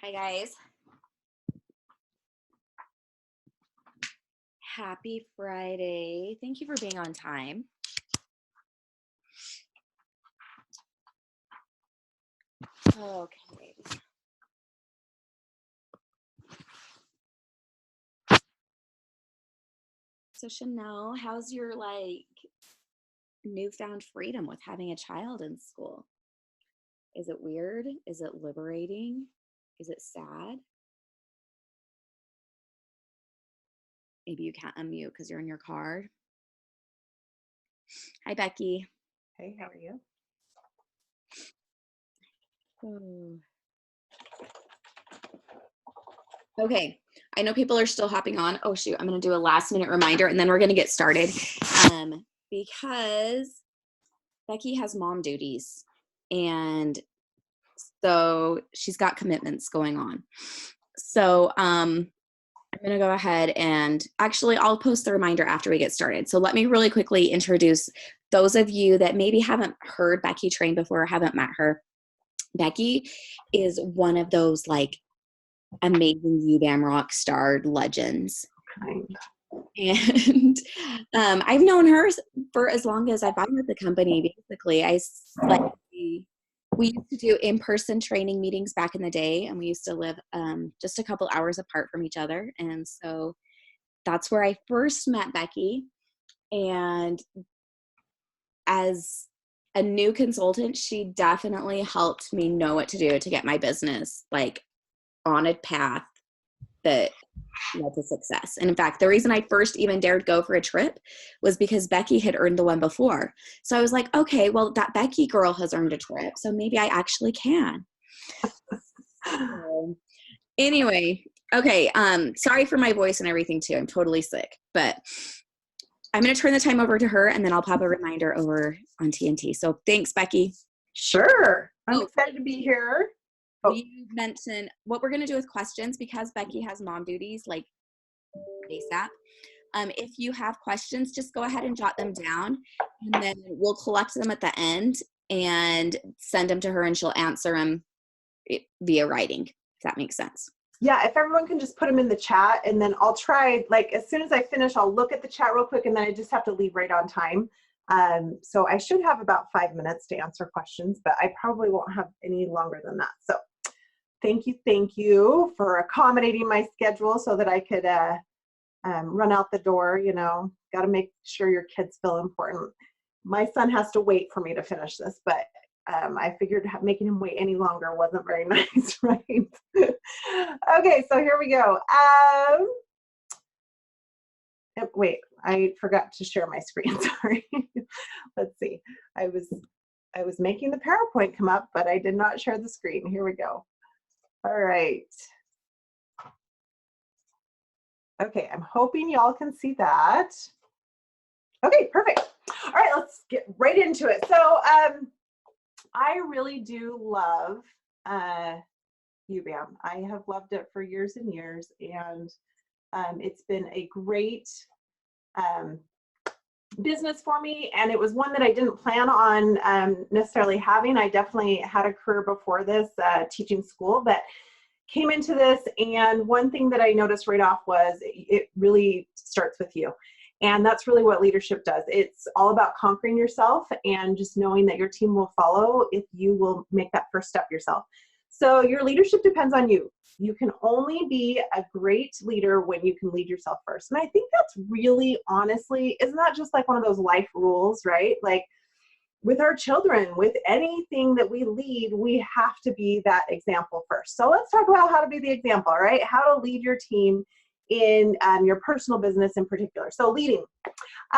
Hi guys. Happy Friday. Thank you for being on time. Okay. So Chanel, how's your newfound freedom with having a child in school? Is it weird? Is it liberating? Is it sad? Maybe you can't unmute because you're in your car. Hi, Becky. Hey, how are you? Okay, I know people are still hopping on. Oh shoot, I'm gonna do a last minute reminder and then we're gonna get started. Because Becky has mom duties and so she's got commitments going on. So I'm gonna go ahead and actually I'll post the reminder after we get started. So let me really quickly introduce those of you that maybe haven't heard Becky train before or haven't met her. Becky is one of those amazing UBAM rock star legends. And I've known her for as long as I've been with the company. Basically, we used to do in-person training meetings back in the day, and we used to live just a couple hours apart from each other. And so that's where I first met Becky. And as a new consultant, she definitely helped me know what to do to get my business on a path that led to success. And in fact, the reason I first even dared go for a trip was because Becky had earned the one before. So I was like, okay, well, that Becky girl has earned a trip, so maybe I actually can. So, anyway, okay, sorry for my voice and everything too. I'm totally sick, but I'm going to turn the time over to her and then I'll pop a reminder over on TNT. So thanks, Becky. Sure. I'm excited to be here. You mentioned what we're going to do with questions because Becky has mom duties ASAP. If you have questions, just go ahead and jot them down and then we'll collect them at the end and send them to her and she'll answer them via writing, if that makes sense. Yeah, if everyone can just put them in the chat and then I'll try, as soon as I finish, I'll look at the chat real quick and then I just have to leave right on time. So I should have about 5 minutes to answer questions, but I probably won't have any longer than that. So thank you for accommodating my schedule so that I could run out the door. Got to make sure your kids feel important. My son has to wait for me to finish this, but I figured making him wait any longer wasn't very nice, right? Okay, so here we go. Wait, I forgot to share my screen, sorry. Let's see. I was making the PowerPoint come up, but I did not share the screen. Here we go. All right. Okay, I'm hoping y'all can see that. Okay, perfect. All right, let's get right into it. So I really do love UBAM. I have loved it for years and years, and it's been a great business for me, and it was one that I didn't plan on necessarily having. I definitely had a career before this, teaching school, but came into this, and one thing that I noticed right off was it really starts with you. And that's really what leadership does. It's all about conquering yourself and just knowing that your team will follow if you will make that first step yourself. So your leadership depends on you. You can only be a great leader when you can lead yourself first. And I think that's really, honestly, isn't that just like one of those life rules, right? With our children, with anything that we lead, we have to be that example first. So let's talk about how to be the example, right? How to lead your team in your personal business in particular. So leading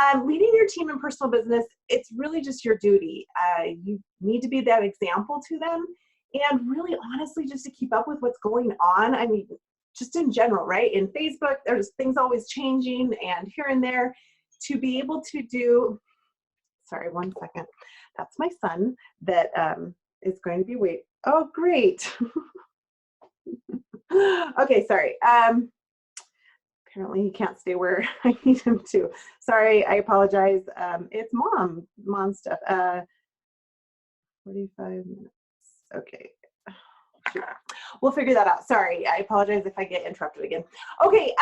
your team in personal business, it's really just your duty. You need to be that example to them, and really honestly just to keep up with what's going on. I mean, just in general, right? In Facebook, there's things always changing, and here and there, to be able to do, sorry, 1 second. That's my son that is going to be oh, great. Okay, sorry. Apparently he can't stay where I need him to. Sorry, I apologize. It's mom stuff. 45 minutes. Okay. Shoot. We'll figure that out. Sorry, I apologize if I get interrupted again. Okay,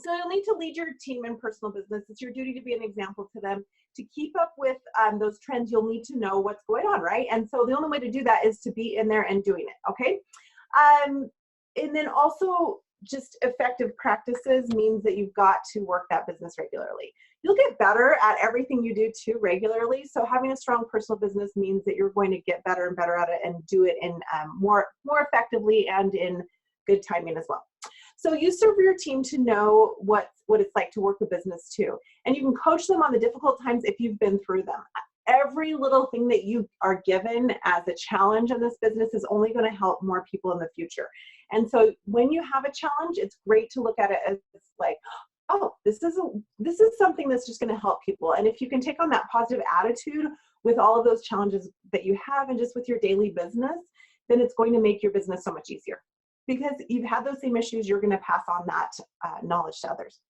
so you'll need to lead your team in personal business. It's your duty to be an example to them. To keep up with those trends, you'll need to know what's going on, right? And so the only way to do that is to be in there and doing it, okay? And then also just effective practices means that you've got to work that business regularly. You'll get better at everything you do too regularly. So having a strong personal business means that you're going to get better and better at it and do it in more effectively and in good timing as well. So you serve your team to know what it's like to work a business too. And you can coach them on the difficult times if you've been through them. Every little thing that you are given as a challenge in this business is only going to help more people in the future. And so when you have a challenge, it's great to look at it as like, oh, this is something that's just going to help people. And if you can take on that positive attitude with all of those challenges that you have and just with your daily business, then it's going to make your business so much easier. Because you've had those same issues, you're going to pass on that knowledge to others.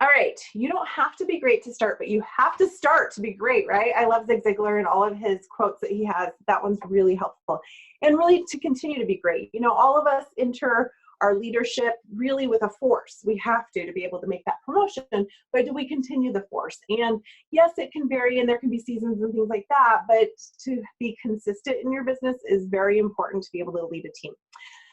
All right, you don't have to be great to start, but you have to start to be great, right? I love Zig Ziglar and all of his quotes that he has. That one's really helpful. And really to continue to be great. You know, all of us enter our leadership really with a force. We have to be able to make that promotion, but do we continue the force? And yes, it can vary and there can be seasons and things like that, but to be consistent in your business is very important to be able to lead a team.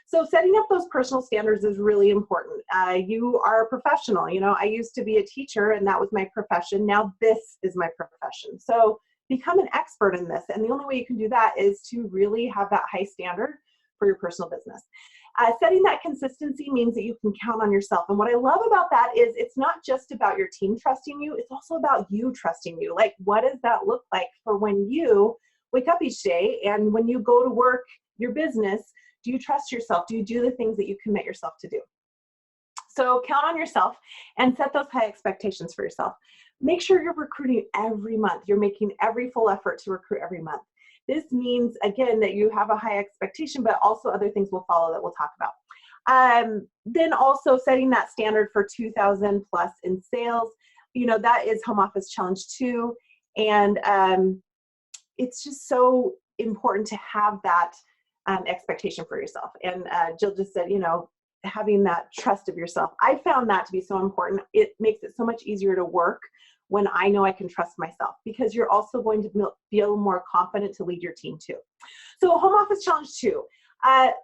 So setting up those personal standards is really important. You are a professional. You know, I used to be a teacher and that was my profession. Now this is my profession. So become an expert in this. And the only way you can do that is to really have that high standard for your personal business. Setting that consistency means that you can count on yourself. And what I love about that is it's not just about your team trusting you, it's also about you trusting you. Like, what does that look like for when you wake up each day and when you go to work your business? Do you trust yourself? Do you do the things that you commit yourself to do? So count on yourself and set those high expectations for yourself. Make sure you're recruiting every month. You're making every full effort to recruit every month. This means, again, that you have a high expectation, but also other things will follow that we'll talk about. Then also setting that standard for 2,000 plus in sales. You know, that is Home Office Challenge 2. And it's just so important to have that expectation for yourself. And Jill just said, you know, having that trust of yourself. I found that to be so important. It makes it so much easier to work when I know I can trust myself, because you're also going to feel more confident to lead your team too. So Home Office Challenge 2,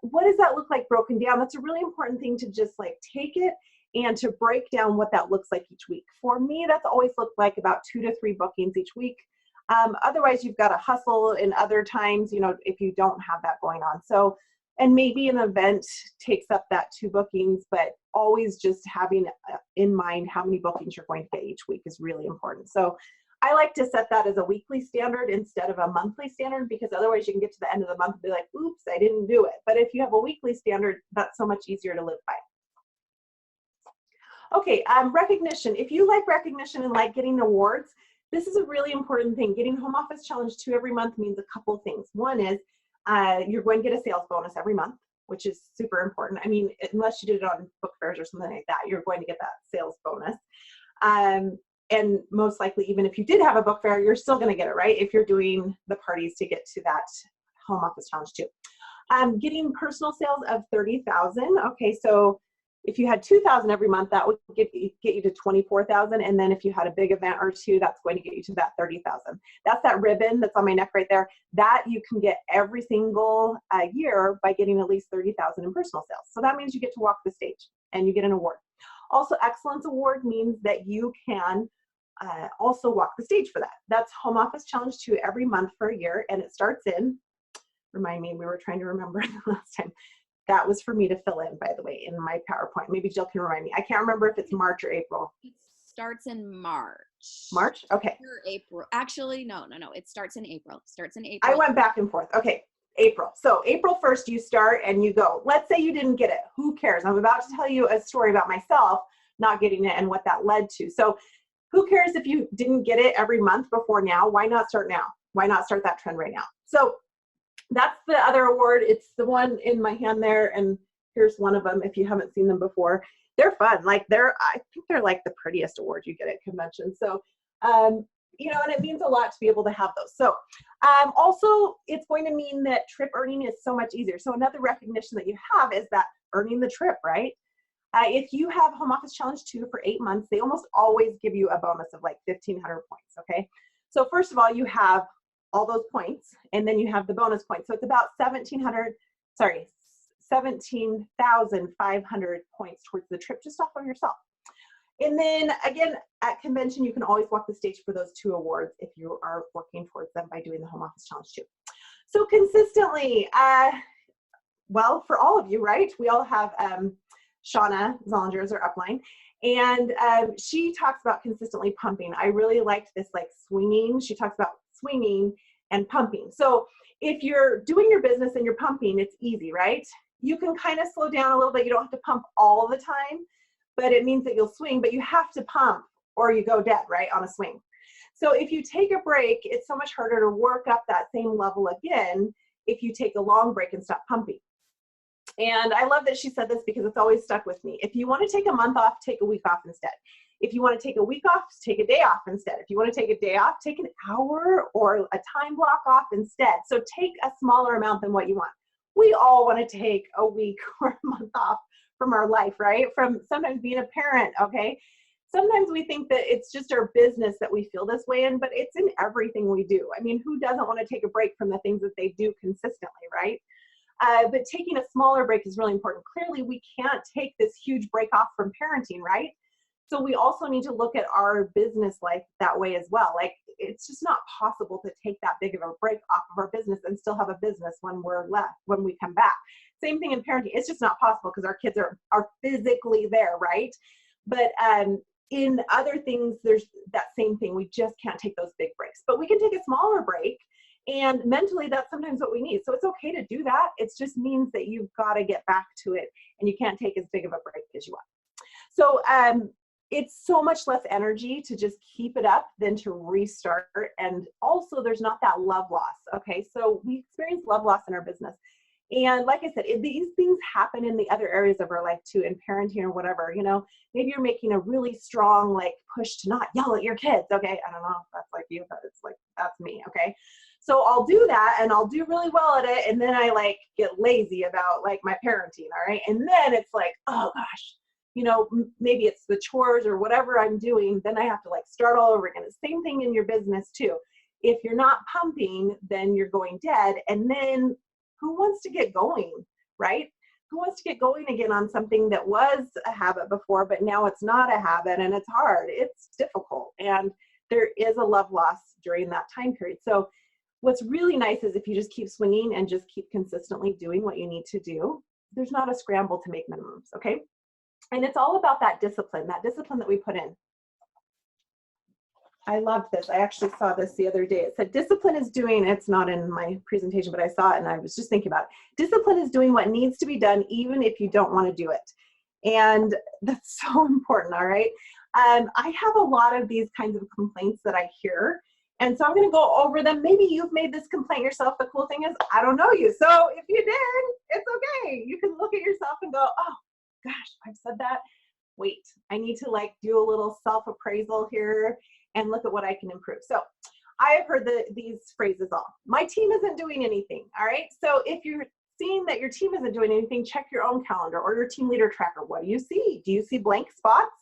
what does that look like broken down? That's a really important thing to just like take it and to break down what that looks like each week. For me, that's always looked like about 2 to 3 bookings each week. Otherwise, you've got to hustle in other times, you know, if you don't have that going on. So, and maybe an event takes up that 2 bookings, but always just having in mind how many bookings you're going to get each week is really important. So I like to set that as a weekly standard instead of a monthly standard, because otherwise you can get to the end of the month and be like, oops, I didn't do it. But if you have a weekly standard, that's so much easier to live by. Okay, recognition. If you like recognition and like getting awards, this is a really important thing. Getting Home Office Challenge 2 every month means a couple of things. One is you're going to get a sales bonus every month, which is super important. I mean, unless you did it on book fairs or something like that, you're going to get that sales bonus. And most likely, even if you did have a book fair, you're still going to get it, right? If you're doing the parties to get to that Home Office Challenge 2. Getting personal sales of 30,000. Okay, so if you had 2,000 every month, that would get you to 24,000. And then if you had a big event or 2, that's going to get you to that 30,000. That's that ribbon that's on my neck right there. That you can get every single year by getting at least 30,000 in personal sales. So that means you get to walk the stage and you get an award. Also, Excellence Award means that you can also walk the stage for that. That's Home Office Challenge 2 every month for a year. And it starts in, remind me, we were trying to remember the last time. That was for me to fill in, by the way, in my PowerPoint. Maybe Jill can remind me. I can't remember if it's March or April. It starts in March. March? Okay. Or April. Actually, no. It starts in April. Starts in April. I went back and forth. Okay, April. So April 1st, you start and you go. Let's say you didn't get it. Who cares? I'm about to tell you a story about myself not getting it and what that led to. So who cares if you didn't get it every month before now? Why not start now? Why not start that trend right now? So that's the other award. It's the one in my hand there, and here's one of them if you haven't seen them before. They're fun. Like I think they're like the prettiest award you get at conventions. So and it means a lot to be able to have those. So also, it's going to mean that trip earning is so much easier. So another recognition that you have is that earning the trip, right? If you have Home Office Challenge 2 for 8 months, they almost always give you a bonus of like 1,500 points, okay? So first of all, you have all those points, and then you have the bonus points. So it's about 17,500 points towards the trip just off of yourself. And then again, at convention, you can always walk the stage for those 2 awards if you are working towards them by doing the Home Office Challenge 2. So consistently, well, for all of you, right? We all have Shauna Zollinger is our upline, and she talks about consistently pumping. I really liked this, like swinging. She talks about swinging and pumping. So if you're doing your business and you're pumping, it's easy, right? You can kind of slow down a little bit. You don't have to pump all the time, but it means that you'll swing, but you have to pump or you go dead, right, on a swing. So if you take a break, it's so much harder to work up that same level again if you take a long break and stop pumping. And I love that she said this because it's always stuck with me. If you want to take a month off, take a week off instead. If you want to take a week off, take a day off instead. If you want to take a day off, take an hour or a time block off instead. So take a smaller amount than what you want. We all want to take a week or a month off from our life, right? From sometimes being a parent, okay? Sometimes we think that it's just our business that we feel this way in, but it's in everything we do. I mean, who doesn't want to take a break from the things that they do consistently, right? But taking a smaller break is really important. Clearly, we can't take this huge break off from parenting, right? So we also need to look at our business life that way as well. Like, it's just not possible to take that big of a break off of our business and still have a business when we're left, when we come back. Same thing in parenting. It's just not possible because our kids are physically there, right? But in other things, there's that same thing. We just can't take those big breaks. But we can take a smaller break. And mentally, that's sometimes what we need. So it's okay to do that. It just means that you've got to get back to it and you can't take as big of a break as you want. So it's so much less energy to just keep it up than to restart. And also there's not that love loss. Okay, so we experience love loss in our business. And like I said, these things happen in the other areas of our life too, in parenting or whatever. Maybe you're making a really strong like push to not yell at your kids. Okay, I don't know if that's like you, but it's like, that's me. Okay. So I'll do that and I'll do really well at it. And then I like get lazy about like my parenting. All right. And then it's like, oh gosh, maybe it's the chores or whatever I'm doing. Then I have to like start all over again. The same thing in your business too. If you're not pumping, then you're going dead. And then who wants to get going, right? Who wants to get going again on something that was a habit before, but now it's not a habit and it's hard. It's difficult. And there is a love loss during that time period. So what's really nice is if you just keep swinging and just keep consistently doing what you need to do, there's not a scramble to make minimums, okay? And it's all about that discipline that we put in. I loved this. I actually saw this the other day. It said, discipline is doing, it's not in my presentation, but I saw it and I was just thinking about it. Discipline is doing what needs to be done, even if you don't want to do it. And that's so important, all right? I have a lot of these kinds of complaints that I hear. And so I'm going to go over them. Maybe you've made this complaint yourself. The cool thing is I don't know you. So if you did, it's okay. You can look at yourself and go, oh gosh, I've said that. Wait, I need to like do a little self-appraisal here and look at what I can improve. So I have heard these phrases all. My team isn't doing anything. All right. So if you're seeing that your team isn't doing anything, check your own calendar or your team leader tracker. What do you see? Do you see blank spots?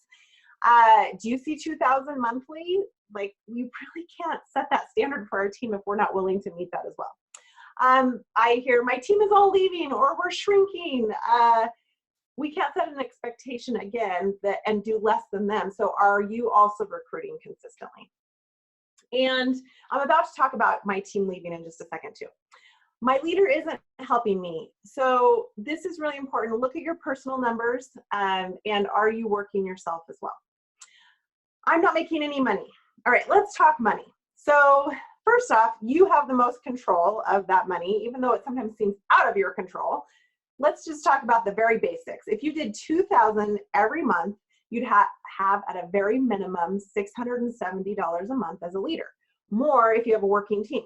Do you see 2,000 monthly? Like, we really can't set that standard for our team if we're not willing to meet that as well. I hear my team is all leaving or we're shrinking. We can't set an expectation again and do less than them. So are you also recruiting consistently? And I'm about to talk about my team leaving in just a second too. My leader isn't helping me. So this is really important. Look at your personal numbers and are you working yourself as well? I'm not making any money. All right, let's talk money. So first off, you have the most control of that money, even though it sometimes seems out of your control. Let's just talk about the very basics. If you did $2,000 every month, you'd have at a very minimum $670 a month as a leader. More if you have a working team.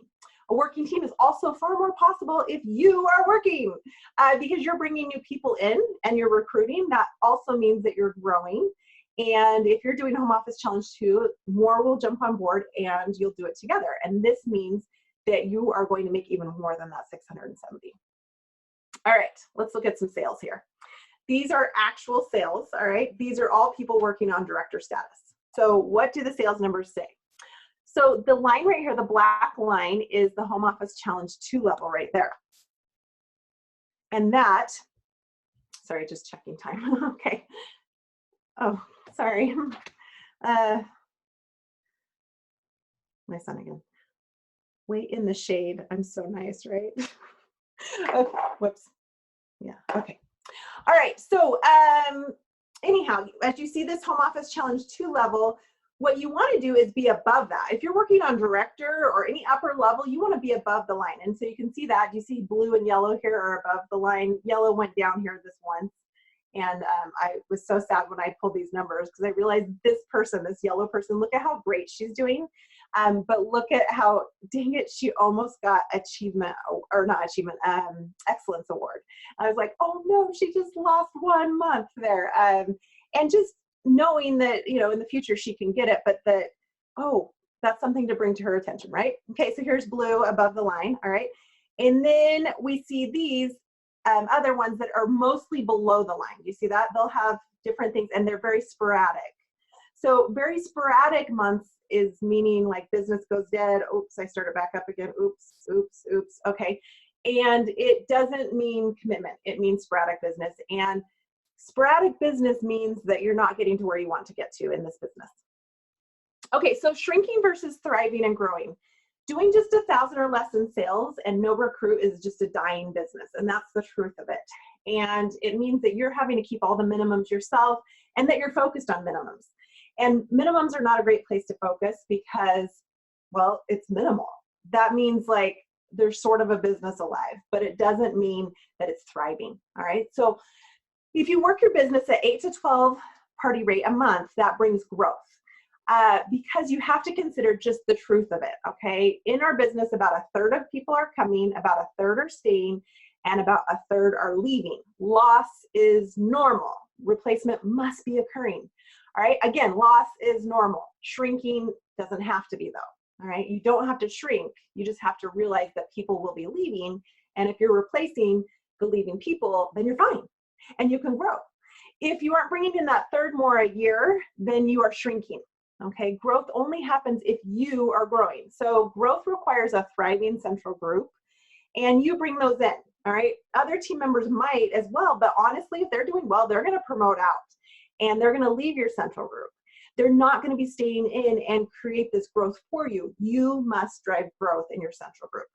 A working team is also far more possible if you are working because you're bringing new people in and you're recruiting. That also means that you're growing And if you're doing Home Office Challenge 2, more will jump on board and you'll do it together. And this means that you are going to make even more than that 670. All right, let's look at some sales here. These are actual sales, all right? These are all people working on director status. So what do the sales numbers say? So the line right here, the black line, is the Home Office Challenge 2 level right there. And that, sorry, just checking time. Okay. Oh, sorry. My son again. Wait in the shade. I'm so nice, right? Okay, whoops. Yeah, okay. All right, so anyhow, as you see this Home Office Challenge 2 level, what you want to do is be above that. If you're working on director or any upper level, you want to be above the line. And so you can see that. You see blue and yellow here are above the line. Yellow went down here this once. And I was so sad when I pulled these numbers because I realized this person, this yellow person, look at how great she's doing. But look at how, dang it, she almost got achievement, or not achievement, excellence award. I was like, oh no, she just lost 1 month there. And just knowing that, you know, in the future she can get it, but that, oh, that's something to bring to her attention, right? Okay, so here's blue above the line, all right? And then we see these other ones that are mostly below the line. You see that? They'll have different things and they're very sporadic. So very sporadic months is meaning like business goes dead. Oops, I started back up again. Oops, oops, oops. Okay. And it doesn't mean commitment. It means sporadic business. And sporadic business means that you're not getting to where you want to get to in this business. Okay, so shrinking versus thriving and growing. Doing just 1,000 or less in sales and no recruit is just a dying business, and that's the truth of it. And it means that you're having to keep all the minimums yourself and that you're focused on minimums. And minimums are not a great place to focus because, well, it's minimal. That means like there's sort of a business alive, but it doesn't mean that it's thriving, all right? So if you work your business at 8 to 12 party rate a month, that brings growth. Because you have to consider just the truth of it, okay? In our business, about 1/3 of people are coming, about 1/3 are staying, and about 1/3 are leaving. Loss is normal. Replacement must be occurring, all right? Again, loss is normal. Shrinking doesn't have to be though, all right? You don't have to shrink. You just have to realize that people will be leaving, and if you're replacing the leaving people, then you're fine, and you can grow. If you aren't bringing in that 1/3 more a year, then you are shrinking. Okay, growth only happens if you are growing. So growth requires a thriving central group, and you bring those in, all right? Other team members might as well, but honestly, if they're doing well, they're gonna promote out, and they're gonna leave your central group. They're not gonna be staying in and create this growth for you. You must drive growth in your central group.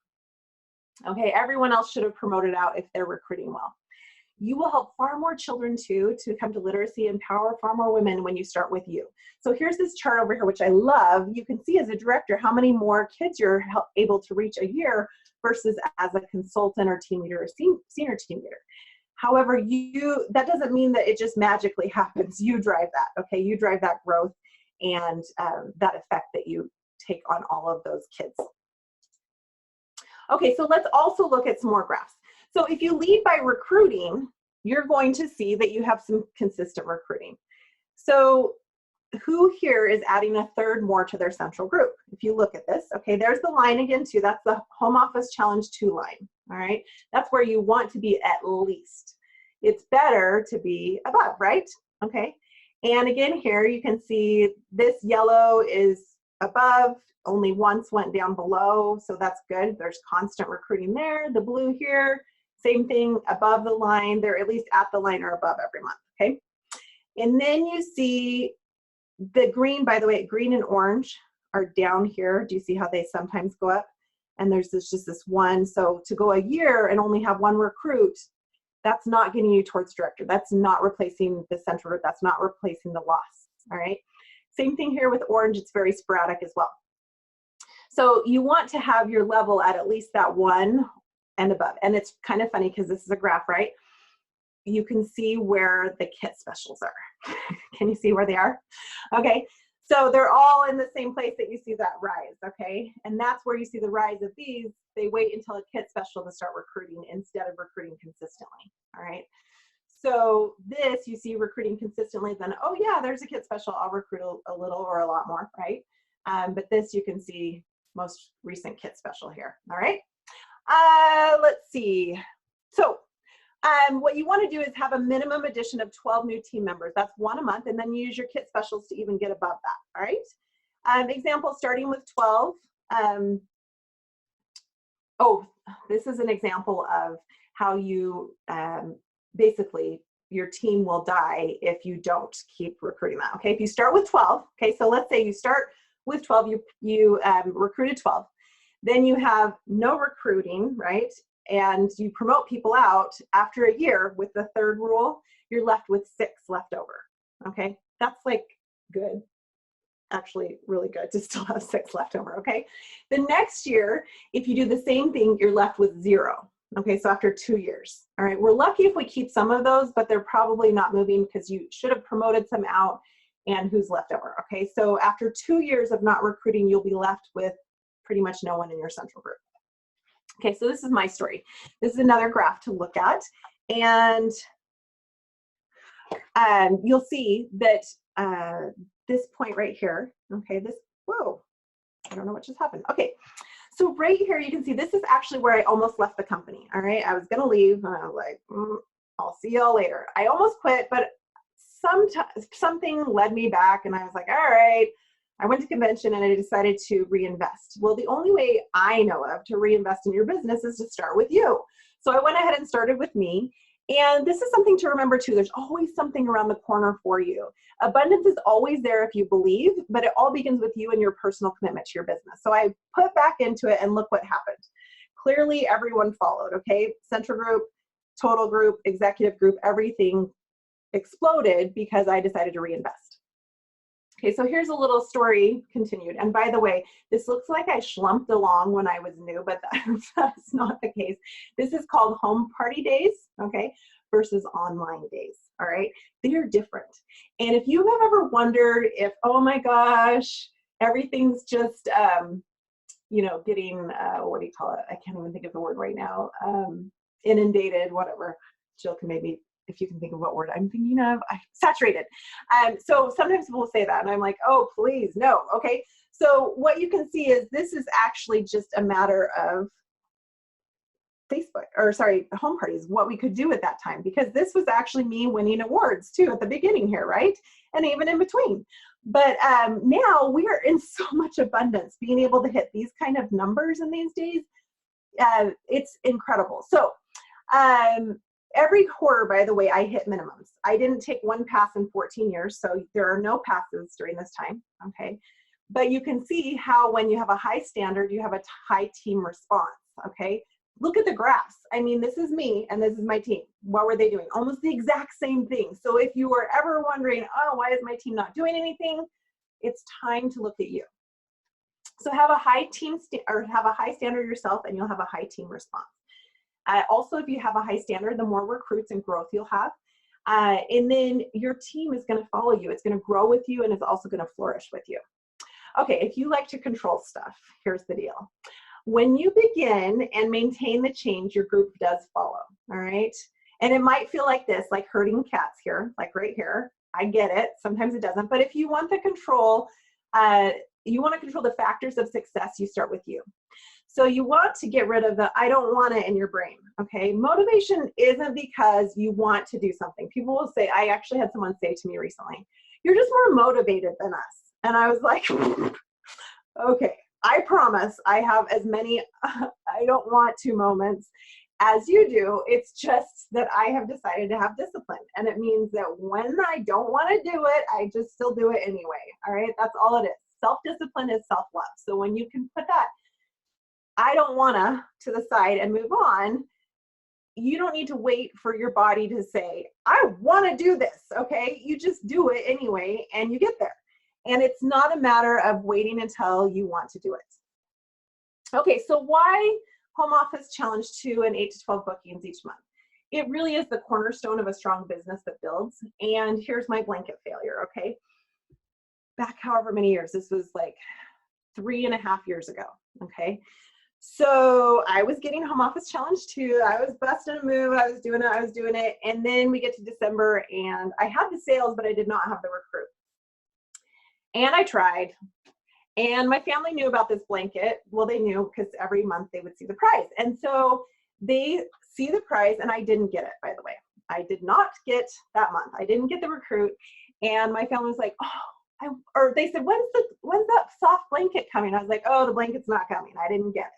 Okay, everyone else should have promoted out if they're recruiting well. You will help far more children too to come to literacy, empower far more women when you start with you. So here's this chart over here, which I love. You can see as a director how many more kids you're able to reach a year versus as a consultant or team leader or senior team leader. However, that doesn't mean that it just magically happens. You drive that, okay? You drive that growth and that effect that you take on all of those kids. Okay, so let's also look at some more graphs. So if you lead by recruiting, you're going to see that you have some consistent recruiting. So who here is adding 1/3 more to their central group? If you look at this, okay, there's the line again too. That's the Home Office Challenge 2 line, all right? That's where you want to be at least. It's better to be above, right? Okay, and again here you can see this yellow is above, only once went down below, so that's good. There's constant recruiting there. The blue here, same thing, above the line. They're at least at the line or above every month, okay? And then you see the green, by the way, green and orange are down here. Do you see how they sometimes go up? And there's just this one. So to go a year and only have one recruit, that's not getting you towards director. That's not replacing the central group. That's not replacing the loss, all right? Same thing here with orange. It's very sporadic as well. So you want to have your level at least that 1 and above. And it's kind of funny because this is a graph, right? You can see where the kit specials are. Can you see where they are? Okay, so they're all in the same place that you see that rise, okay? And that's where you see the rise of these. They wait until a kit special to start recruiting instead of recruiting consistently, all right? So this, you see recruiting consistently, then, oh yeah, there's a kit special, I'll recruit a little or a lot more, right? But this, you can see most recent kit special here, all right? Let's see. So what you want to do is have a minimum addition of 12 new team members. That's 1 a month, and then you use your kit specials to even get above that, all right? Example, starting with 12. Oh, this is an example of how you basically your team will die if you don't keep recruiting that. Okay, if you start with 12, okay, so let's say you start with 12, you recruited 12, then you have no recruiting, right? And you promote people out after a year with the third rule, you're left with 6 left over. Okay, that's like good. Actually really good to still have 6 left over, okay? The next year, if you do the same thing, you're left with 0. Okay, so after 2 years, all right? We're lucky if we keep some of those, but they're probably not moving because you should have promoted some out and who's left over, okay? So after 2 years of not recruiting, you'll be left with pretty much no one in your central group. Okay, so this is my story. This is another graph to look at, and you'll see that this point right here, okay, this, whoa, I don't know what just happened. Okay, so right here you can see this is actually where I almost left the company, all right? I was gonna leave and I was like, I'll see y'all later. I almost quit, but something led me back and I was like, all right, I went to convention and I decided to reinvest. Well, the only way I know of to reinvest in your business is to start with you. So I went ahead and started with me. And this is something to remember too. There's always something around the corner for you. Abundance is always there if you believe, but it all begins with you and your personal commitment to your business. So I put back into it and look what happened. Clearly everyone followed, okay? Central group, total group, executive group, everything exploded because I decided to reinvest. Okay, so here's a little story continued. And by the way, this looks like I schlumped along when I was new, but that's not the case. This is called home party days, okay, versus online days, all right? They are different. And if you have ever wondered if, oh my gosh, everything's just, you know, getting, what do you call it? I can't even think of the word right now. Inundated, whatever. Jill can maybe, if you can think of what word I'm thinking of, saturated. So sometimes people say that and I'm like, oh, please, no, okay. So what you can see is this is actually just a matter of Facebook, or sorry, home parties, what we could do at that time, because this was actually me winning awards too at the beginning here, right? And even in between. But now we are in so much abundance, being able to hit these kind of numbers in these days, it's incredible. So every quarter, by the way, I hit minimums. I didn't take one pass in 14 years, so there are no passes during this time, okay? But you can see how when you have a high standard, you have a high team response, okay? Look at the graphs. I mean, this is me and this is my team. What were they doing? Almost the exact same thing. So if you were ever wondering, oh, why is my team not doing anything? It's time to look at you. So have a high team or have a high standard yourself and you'll have a high team response. Also, if you have a high standard, the more recruits and growth you'll have. And then your team is going to follow you. It's going to grow with you and it's also going to flourish with you. Okay, if you like to control stuff, here's the deal. When you begin and maintain the change, your group does follow, all right? And it might feel like this, like herding cats here, like right here. I get it. Sometimes it doesn't. But if you want the control, you want to control the factors of success, you start with you. So you want to get rid of the I don't want it in your brain, okay? Motivation isn't because you want to do something. People will say, I actually had someone say to me recently, you're just more motivated than us. And I was like, okay, I promise I have as many I don't want to moments as you do. It's just that I have decided to have discipline. And it means that when I don't want to do it, I just still do it anyway, all right? That's all it is. Self-discipline is self-love. So when you can put that I don't wanna to the side and move on, you don't need to wait for your body to say, I wanna do this, okay? You just do it anyway and you get there. And it's not a matter of waiting until you want to do it. Okay, so why Home Office Challenge 2 and 8 to 12 bookings each month? It really is the cornerstone of a strong business that builds. And here's my blanket failure, okay? Back however many years, this was like 3.5 years ago, okay? So I was getting home office challenge too. I was busting a move. I was doing it. And then we get to December and I had the sales, but I did not have the recruit. And I tried. And my family knew about this blanket. Well, they knew because every month they would see the prize. And so they see the prize, and I didn't get it, by the way. I did not get that month. I didn't get the recruit. And my family was like, or they said, when's that soft blanket coming? I was like, oh, the blanket's not coming. I didn't get it.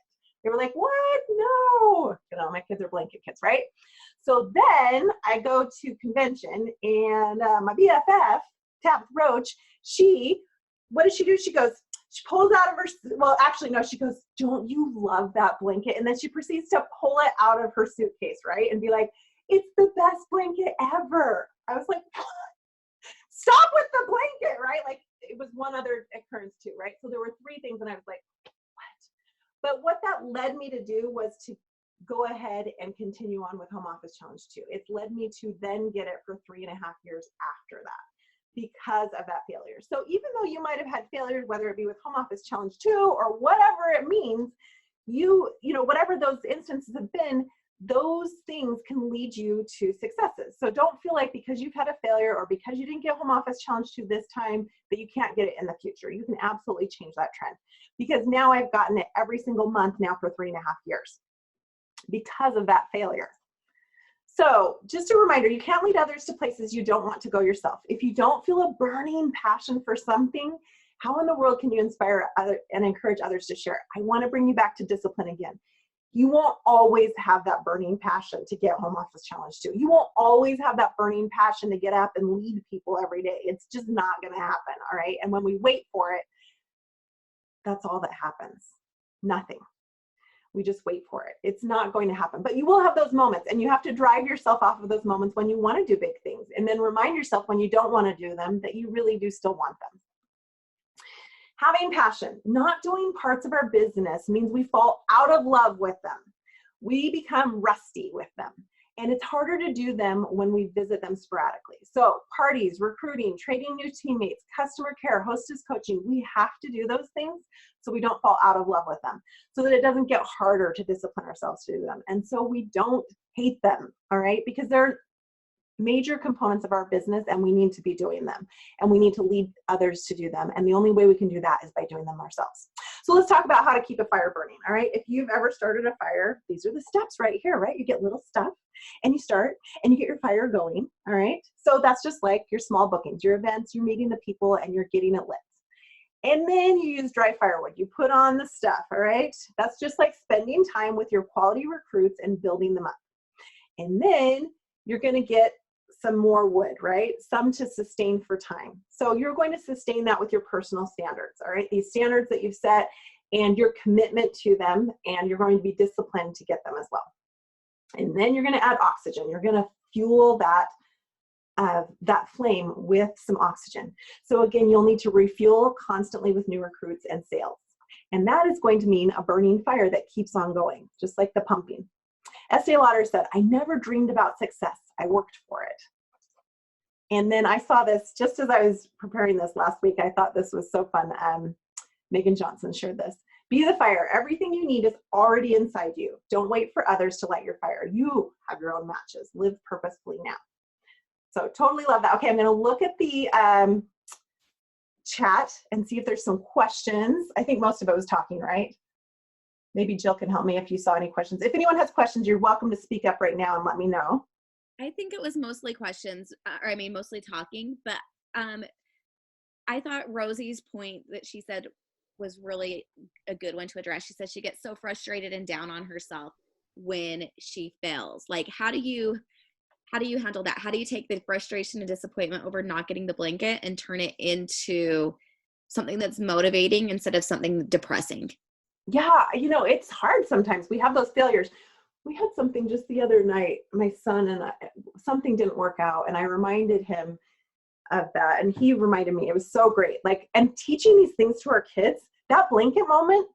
They were like, what? No. You know, my kids are blanket kids, right? So then I go to convention, and my BFF, Tabitha Roach, what does she do? She pulls out of her, well, actually, no, she goes, don't you love that blanket? And then she proceeds to pull it out of her suitcase, right? And be like, it's the best blanket ever. I was like, stop with the blanket, right? Like, it was one other occurrence too, right? So there were three things, and I was like, what? But what that led me to do was to go ahead and continue on with Home Office Challenge 2. It's led me to then get it for 3.5 years after that, because of that failure. So even though you might have had failures, whether it be with Home Office Challenge 2 or whatever it means, you know, whatever those instances have been, those things can lead you to successes. So don't feel like because you've had a failure or because you didn't get Home Office Challenge 2 this time that you can't get it in the future. You can absolutely change that trend, because now I've gotten it every single month now for 3.5 years because of that failure. So just a reminder, you can't lead others to places you don't want to go yourself. If you don't feel a burning passion for something, how in the world can you inspire and encourage others to share? I want to bring you back to discipline again. You won't always have that burning passion to get Home Office Challenge 2. You won't always have that burning passion to get up and lead people every day. It's just not going to happen, all right? And when we wait for it, that's all that happens. Nothing. We just wait for it. It's not going to happen. But you will have those moments, and you have to drive yourself off of those moments when you want to do big things, and then remind yourself when you don't want to do them that you really do still want them. Having passion. Not doing parts of our business means we fall out of love with them. We become rusty with them. And it's harder to do them when we visit them sporadically. So parties, recruiting, training new teammates, customer care, hostess coaching, we have to do those things so we don't fall out of love with them, so that it doesn't get harder to discipline ourselves to do them. And so we don't hate them, all right? Because they're major components of our business, and we need to be doing them, and we need to lead others to do them. And the only way we can do that is by doing them ourselves. So let's talk about how to keep a fire burning, all right? If you've ever started a fire, these are the steps right here, right? You get little stuff, and you start, and you get your fire going, all right? So that's just like your small bookings, your events, you're meeting the people, and you're getting it lit. And then you use dry firewood. You put on the stuff, all right? That's just like spending time with your quality recruits and building them up. And then you're gonna get some more wood, right? Some to sustain for time. So you're going to sustain that with your personal standards, all right? These standards that you've set and your commitment to them, and you're going to be disciplined to get them as well. And then you're gonna add oxygen. You're gonna fuel that flame with some oxygen. So again, you'll need to refuel constantly with new recruits and sales. And that is going to mean a burning fire that keeps on going, just like the pumping. Estee Lauder said, I never dreamed about success. I worked for it. And then I saw this just as I was preparing this last week. I thought this was so fun. Megan Johnson shared this. Be the fire. Everything you need is already inside you. Don't wait for others to light your fire. You have your own matches. Live purposefully now. So totally love that. Okay, I'm going to look at the chat and see if there's some questions. I think most of it was talking, right? Maybe Jill can help me if you saw any questions. If anyone has questions, you're welcome to speak up right now and let me know. I think it was mostly questions, or I mean, mostly talking, but I thought Rosie's point that she said was really a good one to address. She said she gets so frustrated and down on herself when she fails. Like, how do you handle that? How do you take the frustration and disappointment over not getting the blanket and turn it into something that's motivating instead of something depressing? Yeah, you know, it's hard sometimes. We have those failures. We had something just the other night, my son and I, something didn't work out, and I reminded him of that, and he reminded me. It was so great. Like, and teaching these things to our kids, that blanket moment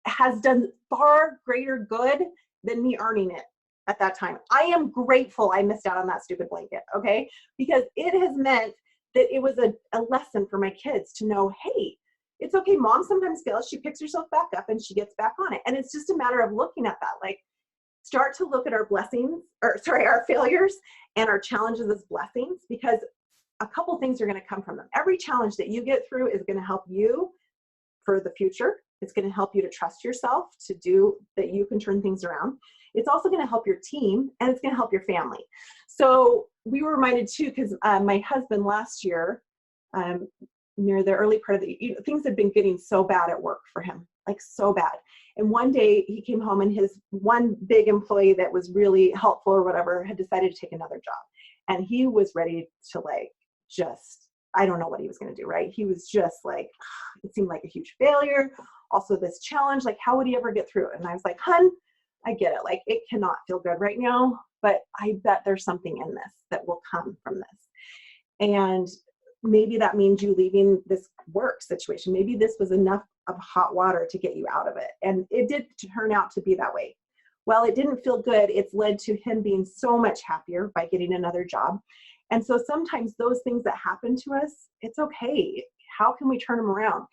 has done far greater good than me earning it at that time. I am grateful I missed out on that stupid blanket, okay? Because it has meant that it was a lesson for my kids to know, hey, It's okay. Mom sometimes fails. She picks herself back up and she gets back on it. And it's just a matter of looking at that. Like, start to look at our our failures and our challenges as blessings, because a couple things are going to come from them. Every challenge that you get through is going to help you for the future. It's going to help you to trust yourself, to do that you can turn things around. It's also going to help your team, and it's going to help your family. So we were reminded too, because my husband last year, near the early part of things had been getting so bad at work for him, like so bad. And one day he came home and his one big employee that was really helpful or whatever had decided to take another job. And he was ready to I don't know what he was going to do, right? He was just like, it seemed like a huge failure. Also this challenge, like how would he ever get through it? And I was like, hun, I get it. Like it cannot feel good right now, but I bet there's something in this that will come from this. And maybe that means you leaving this work situation. Maybe this was enough of hot water to get you out of it. And it did turn out to be that way. Well, it didn't feel good. It's led to him being so much happier by getting another job. And so sometimes those things that happen to us, it's okay. How can we turn them around?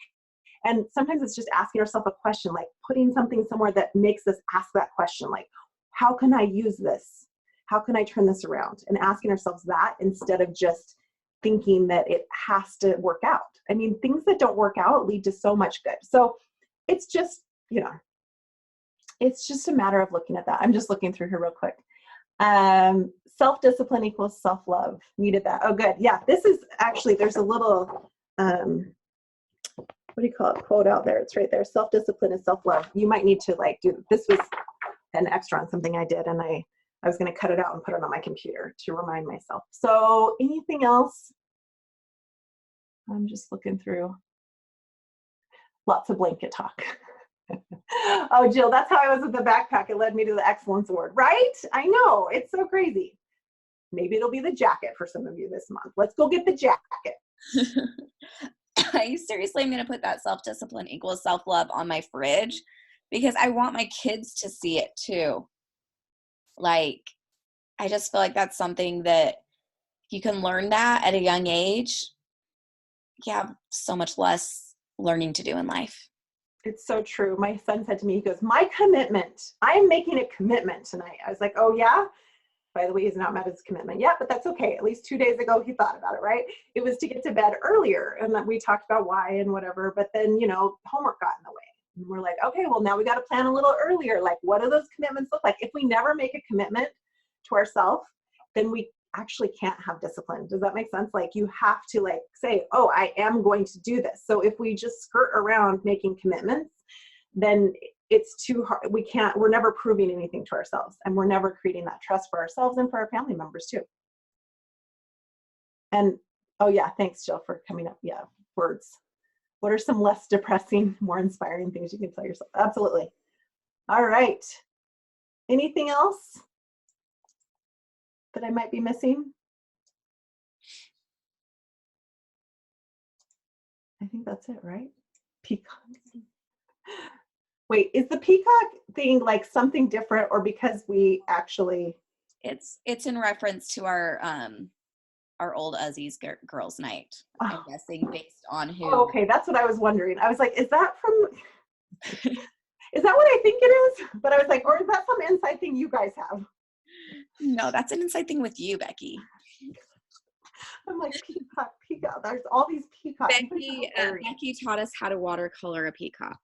And sometimes it's just asking ourselves a question, like putting something somewhere that makes us ask that question, like, how can I use this? How can I turn this around? And asking ourselves that instead of just thinking that it has to work out. I mean, things that don't work out lead to so much good. So it's just, it's just a matter of looking at that. I'm just looking through here real quick. Self-discipline equals self-love. Needed that. Oh, good. Yeah, this is actually, there's a little, what do you call it? Quote out there. It's right there. Self-discipline is self-love. You might need to this was an extra on something I did, and I was going to cut it out and put it on my computer to remind myself. So anything else? I'm just looking through. Lots of blanket talk. Oh, Jill, that's how I was with the backpack. It led me to the Excellence Award, right? I know. It's so crazy. Maybe it'll be the jacket for some of you this month. Let's go get the jacket. I seriously am going to put that self-discipline equals self-love on my fridge because I want my kids to see it too. Like, I just feel like that's something that you can learn that at a young age. You have so much less learning to do in life. It's so true. My son said to me, he goes, my commitment, I am making a commitment tonight. I was like, oh yeah? By the way, he's not met his commitment yet, but that's okay. At least 2 days ago, he thought about it, right? It was to get to bed earlier. And then we talked about why and whatever, but then, homework got in the way. And we're like, okay, well now we got to plan a little earlier. Like, what do those commitments look like? If we never make a commitment to ourselves, then we actually can't have discipline. Does that make sense? Like you have to say, oh, I am going to do this. So if we just skirt around making commitments, then it's too hard. We're never proving anything to ourselves, and we're never creating that trust for ourselves and for our family members too. And oh yeah, thanks Jill for coming up. Yeah, words. What are some less depressing, more inspiring things you can tell yourself? Absolutely. All right. Anything else that I might be missing? I think that's it, right? Peacock. Wait, is the peacock thing like something different, or because we actually? It's in reference to our old Uzzies girls' night. I'm guessing based on who. Oh, okay, that's what I was wondering. I was like, is that from? Is that what I think it is? But I was like, or is that some inside thing you guys have? No, that's an inside thing with you, Becky. I'm like, peacock. There's all these peacocks. Becky taught us how to watercolor a peacock.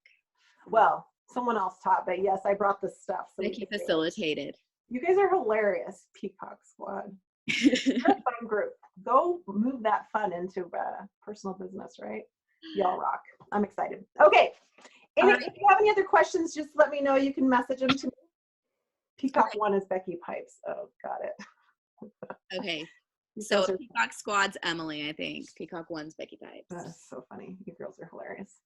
Well, someone else taught, but yes, I brought the stuff. So Becky facilitated. You guys are hilarious, Peacock Squad. You're a fun group. Go move that fun into personal business, right? Y'all rock. I'm excited. Okay. If you have any other questions, just let me know. You can message them to me. Peacock 1 is Becky Pipes. Oh, got it. Okay. So Peacock Squad's Emily, I think. Peacock 1's Becky Pipes. That's so funny. You girls are hilarious.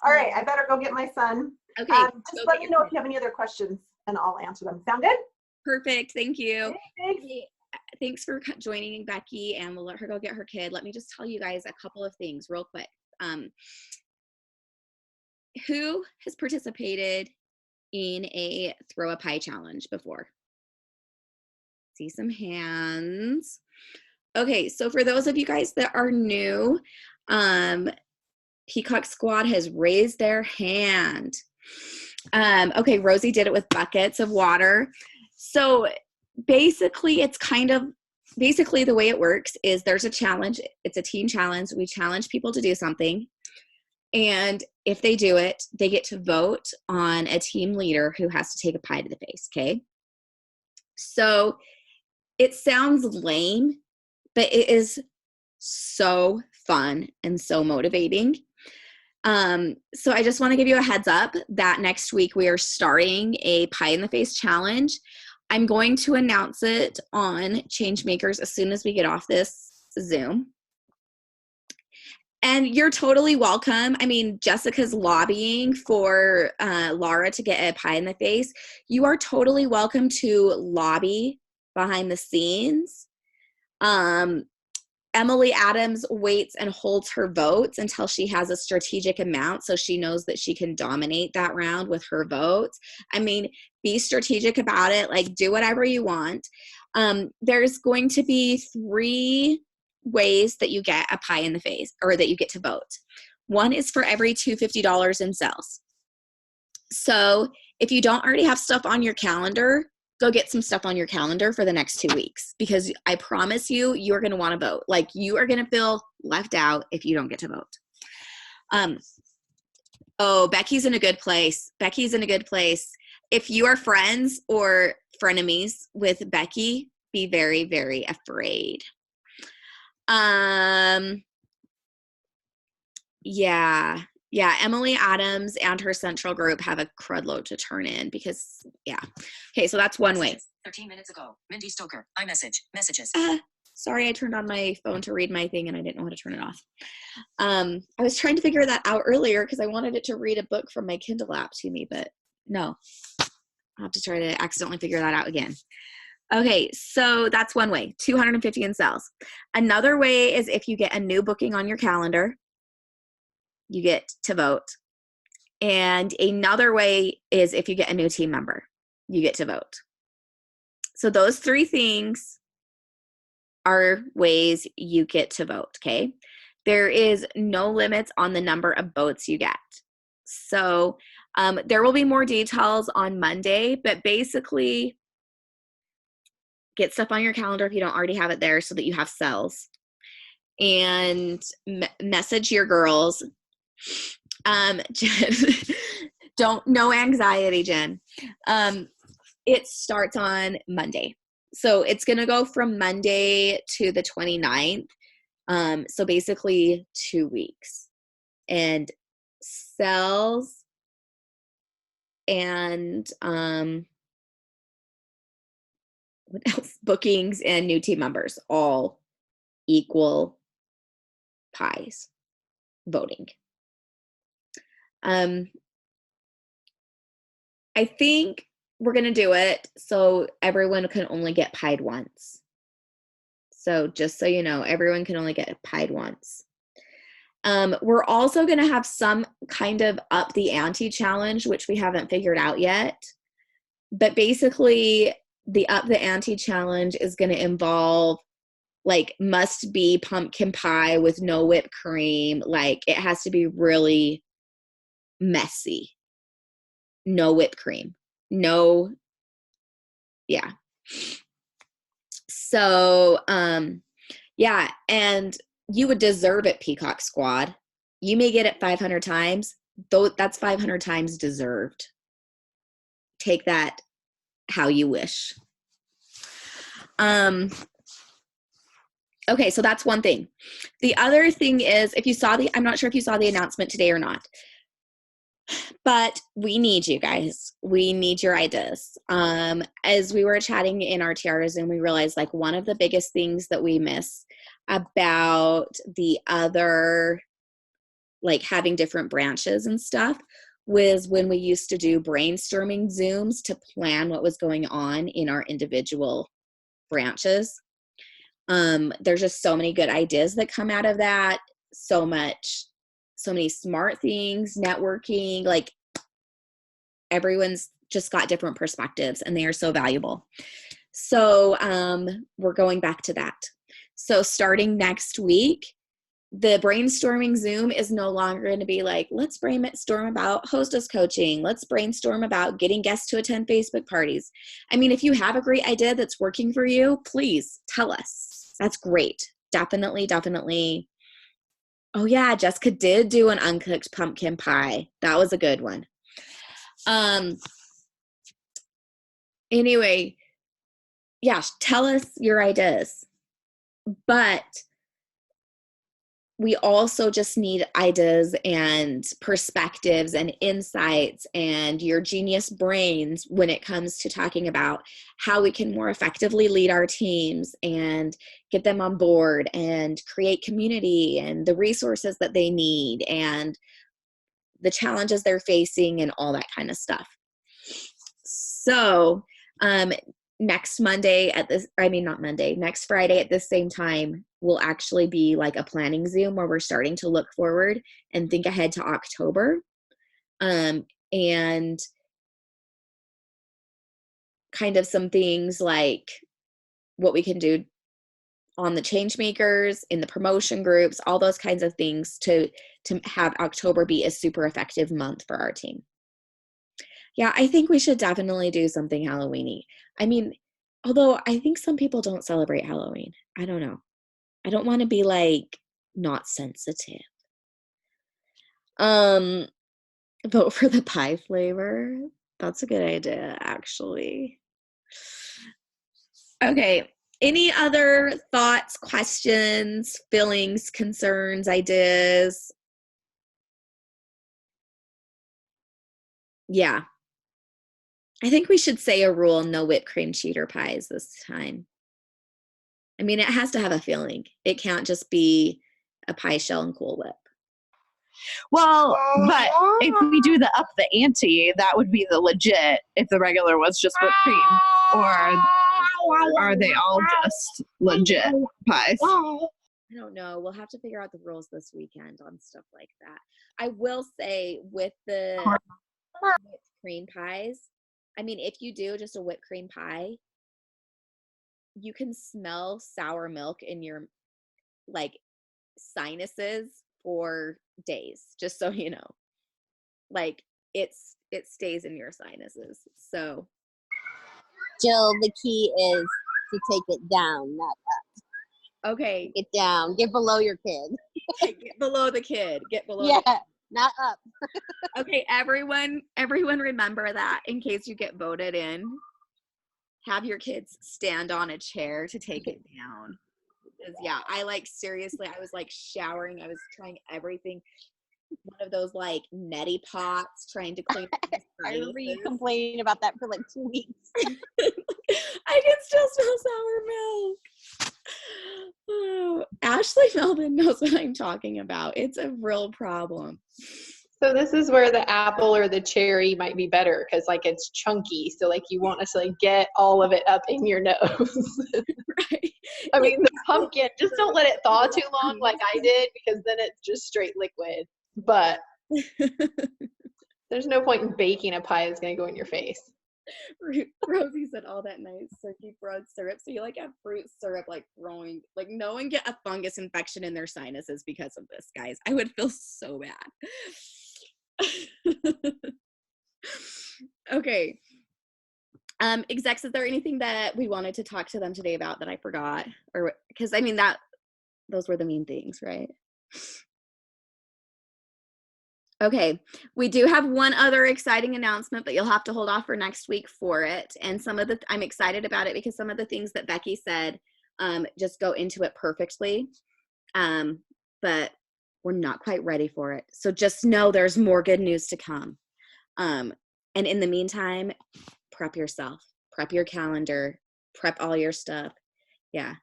All right, I better go get my son. Okay. Just let me know if you have any other questions, and I'll answer them. Sound good? Perfect. Thank you. Thanks. Thanks for joining Becky, and we'll let her go get her kid. Let me just tell you guys a couple of things real quick. Who has participated in a throw a pie challenge before? See some hands. Okay, so for those of you guys that are new, Peacock Squad has raised their hand. Okay, Rosie did it with buckets of water. So basically, basically the way it works is there's a challenge. It's a team challenge. We challenge people to do something. And if they do it, they get to vote on a team leader who has to take a pie to the face, okay? So it sounds lame, but it is so fun and so motivating. So I just want to give you a heads up that next week we are starting a pie in the face challenge. I'm going to announce it on Changemakers as soon as we get off this Zoom. And you're totally welcome. I mean, Jessica's lobbying for Laura to get a pie in the face. You are totally welcome to lobby behind the scenes. Emily Adams waits and holds her votes until she has a strategic amount so she knows that she can dominate that round with her votes. I mean, be strategic about it. Like, do whatever you want. There's going to be 3 ways that you get a pie in the face, or that you get to vote. One is for every $250 in sales. So if you don't already have stuff on your calendar, go get some stuff on your calendar for the next 2 weeks, because I promise you, you're going to want to vote. Like, you are going to feel left out if you don't get to vote. Oh, Becky's in a good place. Becky's in a good place. If you are friends or frenemies with Becky, be very, very afraid. Yeah, Emily Adams and her central group have a crud load to turn in because, yeah. Okay, so that's one way. 13 minutes ago, Mindy Stoker, iMessage, messages. Sorry, I turned on my phone to read my thing and I didn't know how to turn it off. I was trying to figure that out earlier because I wanted it to read a book from my Kindle app to me, but no. I'll have to try to accidentally figure that out again. Okay, so that's one way, 250 in sales. Another way is if you get a new booking on your calendar, you get to vote. And another way is if you get a new team member, you get to vote. So those 3 things are ways you get to vote, okay? There is no limits on the number of votes you get. So there will be more details on Monday, but basically, get stuff on your calendar if you don't already have it there so that you have cells. And message your girls. Jen, no anxiety, Jen. It starts on Monday. So it's going to go from Monday to the 29th. So basically 2 weeks. And cells and what else? Bookings and new team members all equal pies voting. I think we're going to do it so everyone can only get pied once. So just so you know, everyone can only get pied once. We're also going to have some kind of up the ante challenge, which we haven't figured out yet. But basically, the up the ante challenge is going to involve, like, must be pumpkin pie with no whipped cream. Like, it has to be really messy. No whipped cream. No, yeah. So, yeah, and you would deserve it, Peacock Squad. You may get it 500 times, though that's 500 times deserved. Take that how you wish. Okay, so that's one thing. The other thing is, I'm not sure if you saw the announcement today or not, but we need you guys. We need your ideas. As we were chatting in our Tiara Zoom, we realized, like, one of the biggest things that we miss about the other, like, having different branches and stuff, was when we used to do brainstorming Zooms to plan what was going on in our individual branches. There's just so many good ideas that come out of that. So many smart things, networking, like, everyone's just got different perspectives and they are so valuable. So we're going back to that. So starting next week, the brainstorming Zoom is no longer going to be like, let's brainstorm about hostess coaching. Let's brainstorm about getting guests to attend Facebook parties. I mean, if you have a great idea that's working for you, please tell us. That's great. Definitely, definitely. Oh yeah, Jessica did do an uncooked pumpkin pie. That was a good one. Anyway, yeah, tell us your ideas. But we also just need ideas and perspectives and insights and your genius brains when it comes to talking about how we can more effectively lead our teams and get them on board and create community and the resources that they need and the challenges they're facing and all that kind of stuff. So, next Friday at this same time will actually be like a planning Zoom where we're starting to look forward and think ahead to October. And kind of some things like what we can do on the change makers, in the promotion groups, all those kinds of things to have October be a super effective month for our team. Yeah, I think we should definitely do something Halloween-y. I mean, although I think some people don't celebrate Halloween. I don't know. I don't want to be like not sensitive. Vote for the pie flavor. That's a good idea, actually. Okay. Any other thoughts, questions, feelings, concerns, ideas? Yeah. I think we should say a rule, no whipped cream cheater pies this time. I mean, it has to have a filling. It can't just be a pie shell and Cool Whip. Well, but if we do the up the ante, that would be the legit if the regular was just whipped cream. Or are they all just legit pies? I don't know. We'll have to figure out the rules this weekend on stuff like that. I will say with the whipped cream pies, I mean, if you do just a whipped cream pie, you can smell sour milk in your like sinuses for days, just so you know. Like it stays in your sinuses. So Jill, the key is to take it down, not up. Okay. Get down. Get below your kid. Get below the kid. Get below Yeah, the kid. not up. Okay, everyone remember that in case you get voted in. Have your kids stand on a chair to take it down. Because, yeah, I like seriously, I was like showering. I was trying everything. One of those like neti pots trying to clean up my I remember you sinuses. complaining about that for like 2 weeks. I can still smell sour milk. Oh, Ashley Melvin knows what I'm talking about. It's a real problem. So this is where the apple or the cherry might be better because like it's chunky. So like you won't necessarily get all of it up in your nose. Right. I mean, the pumpkin, just don't let it thaw too long like I did because then it's just straight liquid. But there's no point in baking a pie that's going to go in your face. Rosie said all that nice Turkey broad syrup. So you like have fruit syrup like growing, like no one get a fungus infection in their sinuses because of this, guys. I would feel so bad. Okay. Execs, is there anything that we wanted to talk to them today about that I forgot? Or because I mean those were the main things, right? Okay, we do have one other exciting announcement, but you'll have to hold off for next week for it. And I'm excited about it because some of the things that Becky said just go into it perfectly. But we're not quite ready for it. So just know there's more good news to come. And in the meantime, prep yourself, prep your calendar, prep all your stuff. Yeah.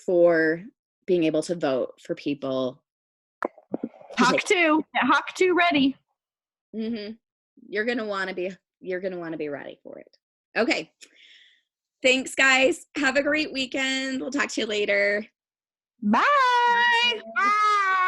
For being able to vote for people. Hawk 2. Get Hawk 2 ready. Mm-hmm. You're gonna want to be ready for it. Okay. Thanks, guys. Have a great weekend. We'll talk to you later. Bye. Bye.